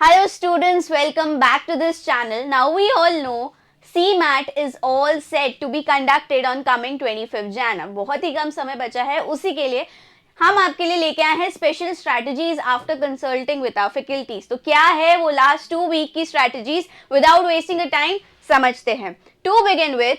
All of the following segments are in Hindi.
Hello students, welcome back to this channel. Now we all know CMAT is all set to be conducted on coming 25th Jan. अब बहुत ही कम समय बचा है, उसी के लिए हम आपके लिए लेके आए हैं special strategies after consulting with our faculties. तो क्या है वो लास्ट 2 वीक की strategies, without wasting a time समझते हैं। To begin with,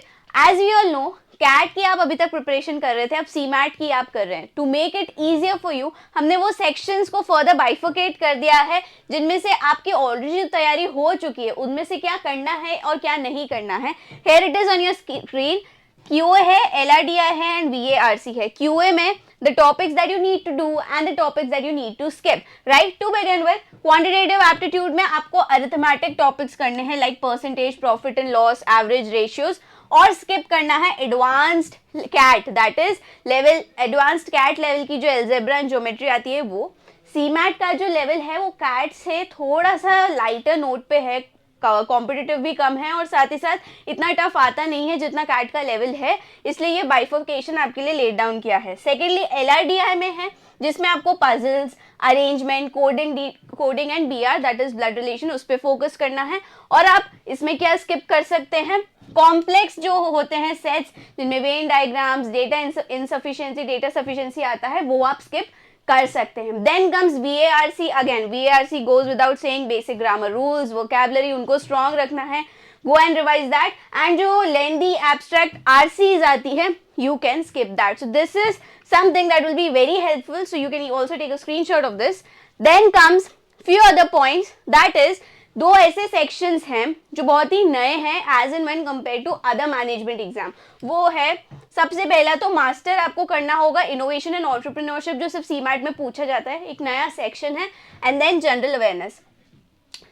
as we all know, CAT की आप अभी तक प्रिपरेशन कर रहे थे, अब सीमैट की आप कर रहे हैं। To make it easier for you, हमने वो सेक्शंस को फर्दर बाइफोकेट कर दिया है जिनमें से आपकी ऑलरेडी तैयारी हो चुकी है, उनमें से क्या करना है और क्या नहीं करना है। Here it is on your screen. QA है, LRDI है एंड VARC है। QA में the topics that you need to do and the topics that you need to skip. Right, to begin with, quantitative aptitude में आपको arithmetic topics करने हैं like percentage, profit and loss, average ratios, और skip करना है advanced CAT, that is level advanced CAT level की जो algebra and geometry आती है वो। CMAT का जो level है वो CAT से थोड़ा सा lighter note पे है, कॉम्पिटिटिव भी कम है और साथ ही साथ इतना टफ आता नहीं है जितना कैट का लेवल है, इसलिए ये बाइफोकेशन आपके लिए लेट डाउन किया है। सेकेंडली LRDI में है जिसमें आपको puzzles, arrangement, coding and BR that is blood relation, उस पर फोकस करना है। और आप इसमें क्या स्किप कर सकते हैं, कॉम्प्लेक्स जो होते हैं सेट्स जिनमें Venn diagrams, data insufficiency, data sufficiency आता है, वो आप स्किप कर सकते हैं। Then comes VARC, again VARC goes without saying, basic grammar rules, vocabulary उनको स्ट्रॉन्ग रखना है, go and revise that. And जो लेंदी एब्स्ट्रैक्ट RCs आती है, you can skip that. So this is something that will be very helpful, so you can also take a screenshot of this. Then comes few other points, that is दो ऐसे सेक्शंस हैं जो बहुत ही नए हैं as and when compared to other management exam. वो है, सबसे पहला तो मास्टर आपको करना होगा इनोवेशन एंड एंटरप्रेन्योरशिप, जो सिर्फ सीमैट में पूछा जाता है, एक नया सेक्शन है। And then general awareness.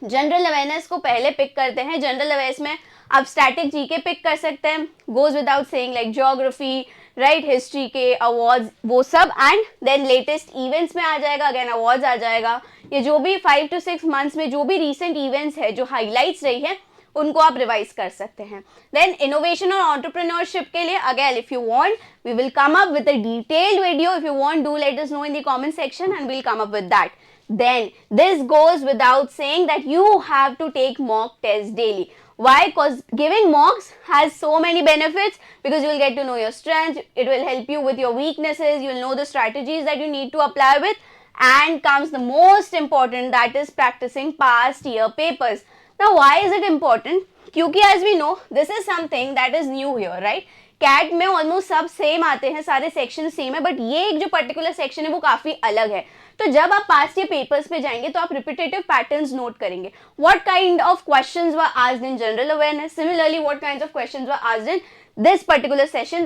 General awareness को पहले पिक करते हैं। जनरल अवेयरनेस में आप स्टैटिक जीके पिक कर सकते हैं, goes without saying, like geography, right, history के अवार्ड्स, वो सब। एंड देन लेटेस्ट इवेंट्स में आ जाएगा, अगेन अवार्ड्स आ जाएगा। ये जो भी 5 to 6 मंथ्स में जो भी रिसेंट इवेंट्स है, जो हाईलाइट्स रही है, उनको आप रिवाइज कर सकते हैं। देन इनोवेशन और एंटरप्रेन्योरशिप के लिए again if you want we will come up with a detailed video. If you want do let us know in the comment section and we will come up with that. Then this goes without saying that you have to take mock tests daily. Why? Because giving mocks has so many benefits, because you will get to know your strengths, it will help you with your weaknesses, you will know the strategies that you need to apply with, and comes the most important, that is practicing past year papers. Now why is it important? क्योंकि as we know this is something that is new here, right? CAT में ऑलमोस्ट सब सेम आते हैं, सारे सेक्शन सेम है, बट ये एक जो पर्टिकुलर सेक्शन है वो काफी अलग है। तो जब आप पास्ट ईयर पेपर्स पे जाएंगे तो आप रिपीटेटिव पैटर्न्स नोट करेंगे। What kind of questions were asked in general awareness, similarly what kinds of questions were asked in this particular section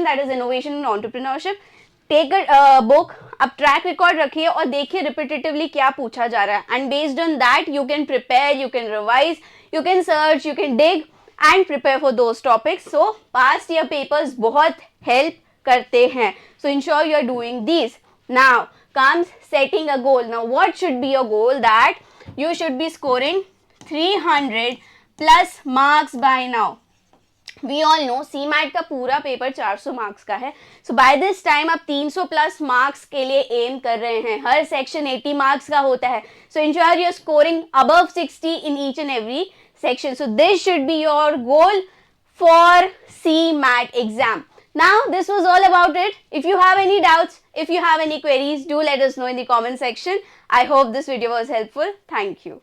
that is innovation and entrepreneurship. Take a book, अब ट्रैक रिकॉर्ड रखिए और देखिए रिपीटेटिवली क्या पूछा जा रहा है, and based on that you can prepare, you can revise, you can search, you can dig and prepare for those topics. So past year papers बहुत help करते हैं, so ensure you are doing these. Now comes setting a goal. Now what should be your goal? That you should be scoring 300 plus marks by now. We all know CMAT का पूरा पेपर 400 मार्क्स का है, so by this time आप 300 प्लस मार्क्स के लिए एम कर रहे हैं। हर सेक्शन 80 मार्क्स का होता है, so ensure you are scoring above 60 in each and every section. So this should be your goal for CMAT exam. Now this was all about it. If you have any doubts, if you have any queries, do let us know in the comment section. I hope this video was helpful. Thank you.